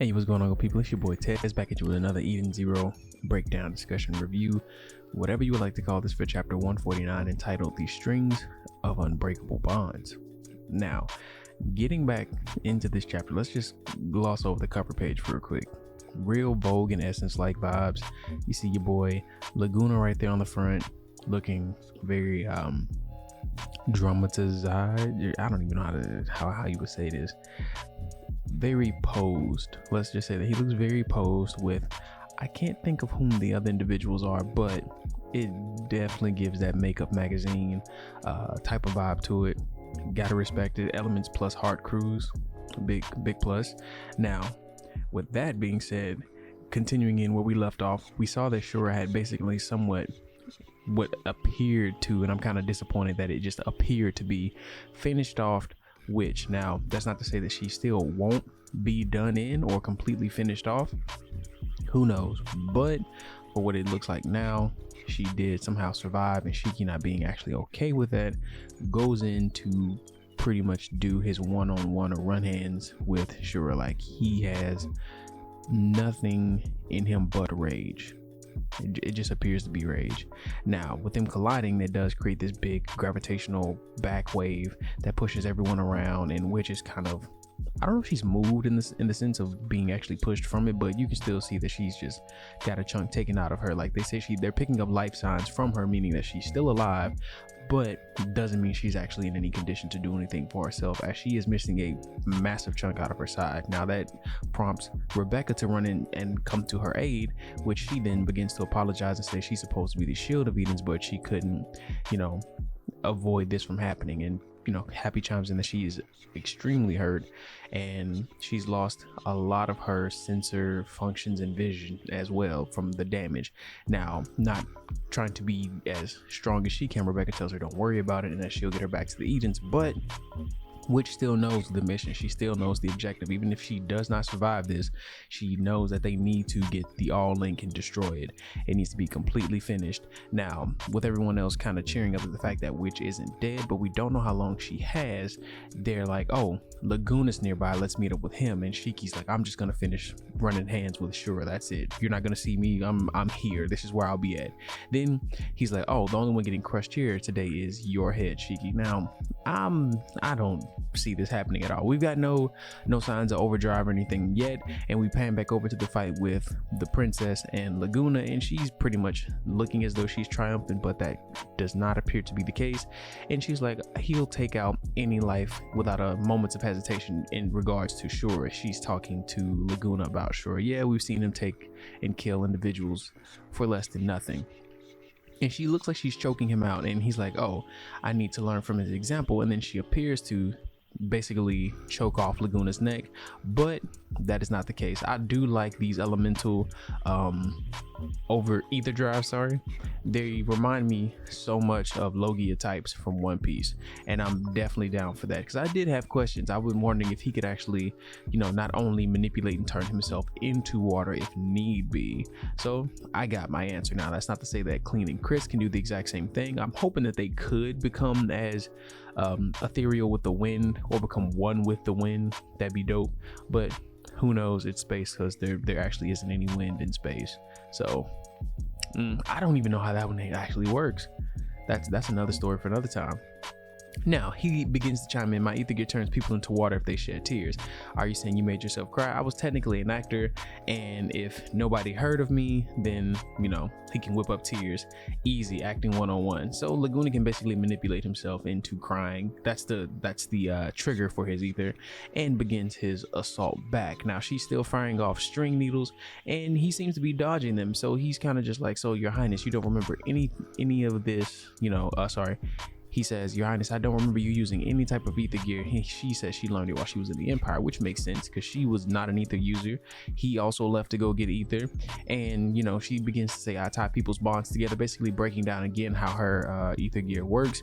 Hey, what's going on, people? It's your boy Tez back at you with another Eden Zero breakdown, discussion, review, whatever you would like to call this, for chapter 149, entitled The Strings of Unbreakable Bonds. Now, getting back into this chapter, let's just gloss over the cover page real quick. Real Vogue and Essence-like vibes. You see your boy Laguna right there on the front, looking very dramatized. I don't even know how you would say this. Very posed. Let's just say that he looks very posed with, I can't think of whom the other individuals are, but it definitely gives that Makeup Magazine type of vibe to it. Gotta respect it. Elements plus Heart Cruise, big plus. Now, with that being said, continuing in where we left off, we saw that Shura had basically somewhat what appeared to, and I'm kind of disappointed that it just appeared to be, finished off Witch. Now, that's not to say that she still won't be done in or completely finished off. Who knows? But for what it looks like now, she did somehow survive, and Shiki, not being actually okay with that, goes in to pretty much do his one-on-one or run hands with Shura. Like, he has nothing in him but rage. It just appears to be rage. Now, with them colliding, that does create this big gravitational back wave that pushes everyone around, and Witch is kind of, I don't know if she's moved in the sense of being actually pushed from it, but you can still see that she's just got a chunk taken out of her. Like they say, they're picking up life signs from her, meaning that she's still alive, but doesn't mean she's actually in any condition to do anything for herself, as she is missing a massive chunk out of her side. Now that prompts Rebecca to run in and come to her aid, which she then begins to apologize and say she's supposed to be the shield of Edens, but she couldn't, avoid this from happening. And Happy chimes in that she is extremely hurt, and she's lost a lot of her sensor functions and vision as well from the damage. Now, not trying to be as strong as she can, Rebecca tells her don't worry about it and that she'll get her back to the Edens, but Witch still knows the mission. She still knows the objective. Even if she does not survive this, she knows that they need to get the All Link and destroy it. It needs to be completely finished. Now, with everyone else kind of cheering up at the fact that Witch isn't dead, but we don't know how long she has, they're like, oh, Laguna's nearby, let's meet up with him. And Shiki's like, I'm just gonna finish running hands with Shura. That's it. You're not gonna see me. I'm here. This is where I'll be at. Then he's like, oh, the only one getting crushed here today is your head, Shiki. Now, I don't see this happening at all. We've got no signs of overdrive or anything yet, and we pan back over to the fight with the princess and Laguna, and she's pretty much looking as though she's triumphant, but that does not appear to be the case. And she's like, he'll take out any life without a moment's of hesitation in regards to Shura. She's talking to Laguna about Shura. Yeah, we've seen him take and kill individuals for less than nothing. And she looks like she's choking him out, and he's like, oh, I need to learn from his example. And then she appears to basically choke off Laguna's neck, but that is not the case. I do like these elemental over ether drive, they remind me so much of Logia types from One Piece, and I'm definitely down for that, because I did have questions. I was wondering if he could actually not only manipulate and turn himself into water if need be. So I got my answer. Now, that's not to say that Clean and Chris can do the exact same thing. I'm hoping that they could become as ethereal with the wind, or become one with the wind. That'd be dope, but who knows? It's space, because there actually isn't any wind in space. So I don't even know how that one actually works. That's another story for another time. Now, he begins to chime in, my ether gear turns people into water if they shed tears. Are you saying you made yourself cry? I was technically an actor, and if nobody heard of me, then he can whip up tears. Easy, acting 101. So Laguna can basically manipulate himself into crying. That's the trigger for his ether, and begins his assault back. Now, she's still firing off string needles, and he seems to be dodging them. So he's kind of just like, so Your Highness, you don't remember any of this, He says, Your Highness, I don't remember you using any type of ether gear. She says she learned it while she was in the Empire, which makes sense because she was not an ether user. He also left to go get ether. And, she begins to say, I tie people's bonds together, basically breaking down again how her ether gear works,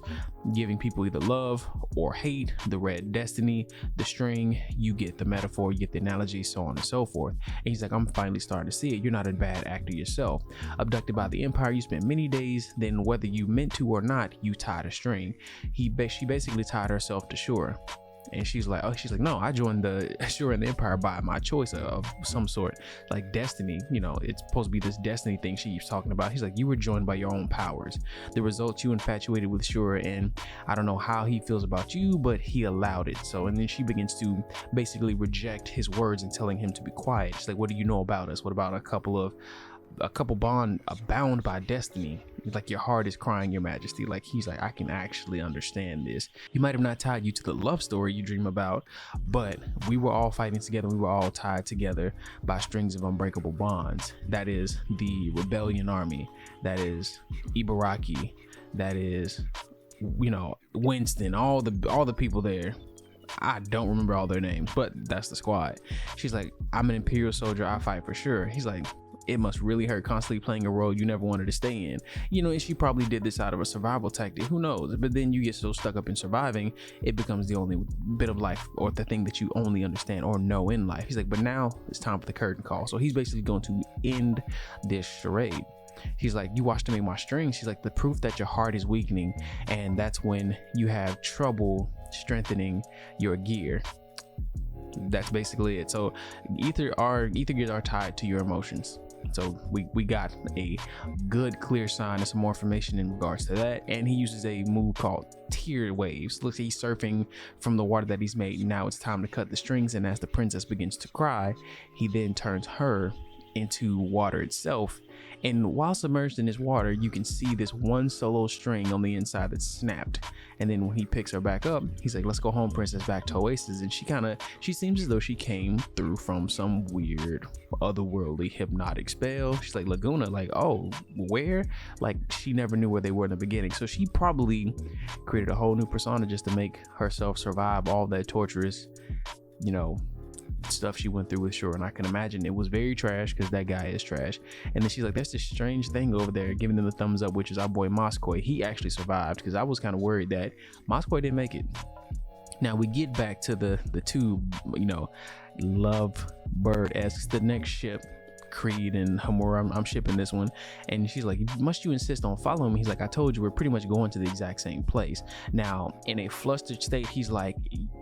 giving people either love or hate, the red destiny, the string, you get the metaphor, you get the analogy, so on and so forth. And he's like, I'm finally starting to see it. You're not a bad actor yourself. Abducted by the Empire, you spent many days, then whether you meant to or not, you tied a string. She basically tied herself to Shura. And she's like, no, I joined the Ashura and the Empire by my choice of some sort, like destiny. You know, it's supposed to be this destiny thing she keeps talking about. He's like, you were joined by your own powers. The result, you infatuated with Ashura, and I don't know how he feels about you, but he allowed it. So, and then she begins to basically reject his words and telling him to be quiet. She's like, what do you know about us? What about a couple bound by destiny? Like, your heart is crying, your majesty. Like, he's like, I can actually understand this. He might have not tied you to the love story you dream about, but we were all fighting together. We were all tied together by strings of unbreakable bonds. That is the rebellion army. That is Ibaraki. That is, you know, Winston, all the people there. I don't remember all their names, but that's the squad. She's like, I'm an Imperial soldier, I fight for sure. He's like, it must really hurt constantly playing a role you never wanted to stay in. You know, and she probably did this out of a survival tactic, who knows? But then you get so stuck up in surviving, it becomes the only bit of life, or the thing that you only understand or know in life. He's like, but now it's time for the curtain call. So he's basically going to end this charade. He's like, you watched me make my strings. She's like, the proof that your heart is weakening, and that's when you have trouble strengthening your gear. That's basically it. So ether gears are tied to your emotions. So we got a good clear sign and some more information in regards to that. And he uses a move called Tear Waves. Looks like he's surfing from the water that he's made. Now it's time to cut the strings, and as the princess begins to cry, he then turns her into water itself. And while submerged in this water, you can see this one solo string on the inside that's snapped. And then when he picks her back up, he's like, let's go home, princess, back to Oasis. And she seems as though she came through from some weird otherworldly hypnotic spell. She's like, Laguna, like, oh, where? Like, she never knew where they were in the beginning. So she probably created a whole new persona just to make herself survive all that torturous, you know, stuff she went through with Shura. And I can imagine it was very trash, because that guy is trash. And then she's like, there's this strange thing over there, giving them the thumbs up, which is our boy Moskoi. He actually survived, because I was kind of worried that Moskoi didn't make it. Now we get back to the two, you know, Lovebird-esque, the next ship, Creed and Hamura. I'm shipping this one. And she's like, must you insist on following me? He's like, I told you, we're pretty much going to the exact same place. Now in a flustered state, he's like,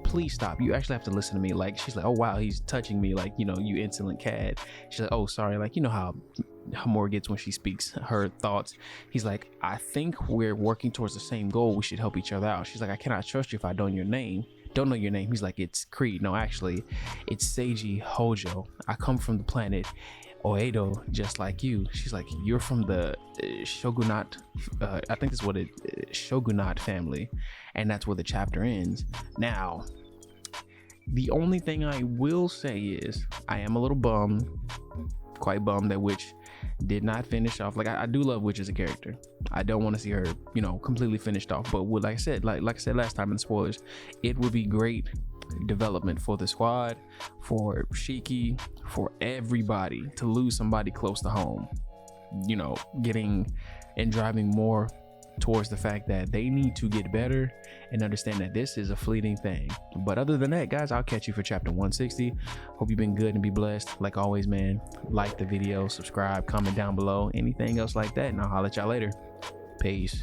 please stop, you actually have to listen to me. Like, she's like, oh wow, he's touching me, like, you know, you insolent cad. She's like, oh sorry, like, you know how Hamura gets when she speaks her thoughts. He's like, I think we're working towards the same goal, we should help each other out. She's like, I cannot trust you if I don't know your name. He's like, it's Creed. No, actually it's Seiji Hojo. I come from the planet Oedo, just like you. She's like, you're from the Shogunate, I think that's what Shogunate family. And that's where the chapter ends. Now, the only thing I will say is I am a little bummed, quite bummed, that Witch did not finish off. Like, I do love Witch as a character. I don't want to see her, you know, completely finished off. But like I said last time in the spoilers, it would be great development for the squad, for Shiki, for everybody to lose somebody close to home, you know, getting and driving more towards the fact that they need to get better and understand that this is a fleeting thing. But other than that, guys, I'll catch you for chapter 160. Hope you've been good and be blessed. Like always, man, like the video, subscribe, comment down below, anything else like that, and I'll holler at y'all later. Peace.